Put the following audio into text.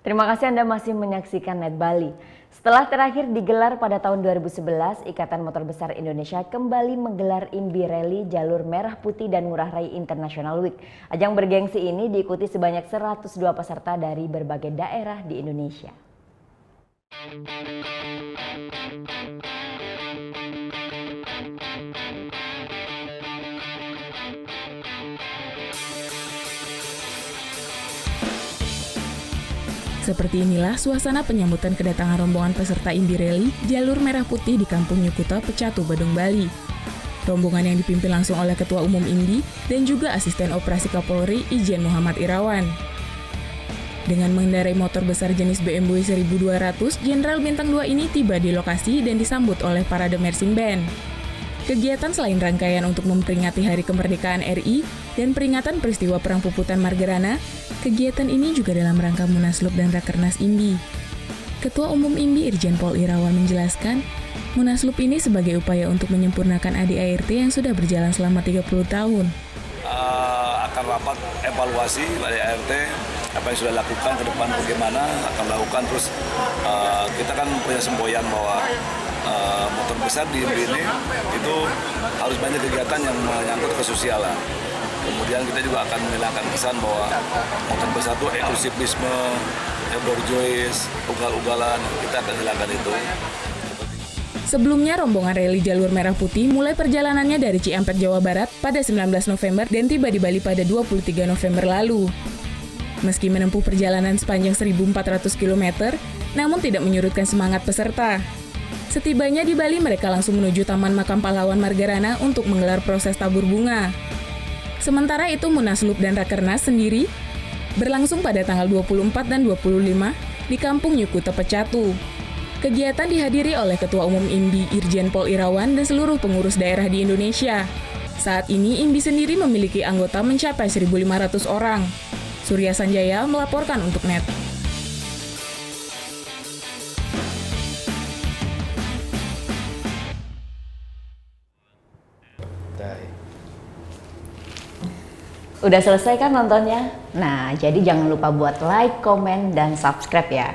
Terima kasih Anda masih menyaksikan Net Bali. Setelah terakhir digelar pada tahun 2011, Ikatan Motor Besar Indonesia kembali menggelar IMBI Rally Jalur Merah Putih dan Ngurah Rai International Week. Ajang bergengsi ini diikuti sebanyak 102 peserta dari berbagai daerah di Indonesia. Seperti inilah suasana penyambutan kedatangan rombongan peserta IMBI Rally Jalur Merah Putih di Kampung Nyukuta, Pecatu, Badung, Bali. Rombongan yang dipimpin langsung oleh Ketua Umum IMBI dan juga Asisten Operasi Kapolri Ijen Muhammad Irawan. Dengan mengendarai motor besar jenis BMW 1200, Jenderal Bintang 2 ini tiba di lokasi dan disambut oleh parade marching band. Kegiatan selain rangkaian untuk memperingati Hari Kemerdekaan RI dan peringatan peristiwa Perang Puputan Margarana, kegiatan ini juga dalam rangka Munaslup dan Rakernas IMBI. Ketua Umum IMBI Irjen Pol Irawan menjelaskan, Munaslup ini sebagai upaya untuk menyempurnakan ADART yang sudah berjalan selama 30 tahun. Akan rapat evaluasi ADART, apa yang sudah lakukan ke depan bagaimana, akan lakukan terus. Kita kan punya semboyan bahwa motor besar di IMBI ini itu harus banyak kegiatan yang menyangkut kesosialan. Kemudian kita juga akan menghilangkan kesan bahwa motor besar itu eksklusivisme, borjois, ugal-ugalan, kita akan hilangkan itu. Sebelumnya, rombongan rally Jalur Merah Putih mulai perjalanannya dari Cikampek, Jawa Barat pada 19 November dan tiba di Bali pada 23 November lalu. Meski menempuh perjalanan sepanjang 1.400 km, namun tidak menyurutkan semangat peserta. Setibanya di Bali, mereka langsung menuju Taman Makam Pahlawan Margarana untuk menggelar proses tabur bunga. Sementara itu, Munaslup dan Rakernas sendiri berlangsung pada tanggal 24 dan 25 di Kampung Nyukuta, Pecatu. Kegiatan dihadiri oleh Ketua Umum IMBI Irjen Pol Irawan dan seluruh pengurus daerah di Indonesia. Saat ini, IMBI sendiri memiliki anggota mencapai 1.500 orang. Surya Sanjaya melaporkan untuk NET. Udah selesai kan nontonnya? Nah, jadi jangan lupa buat like, komen, dan subscribe ya.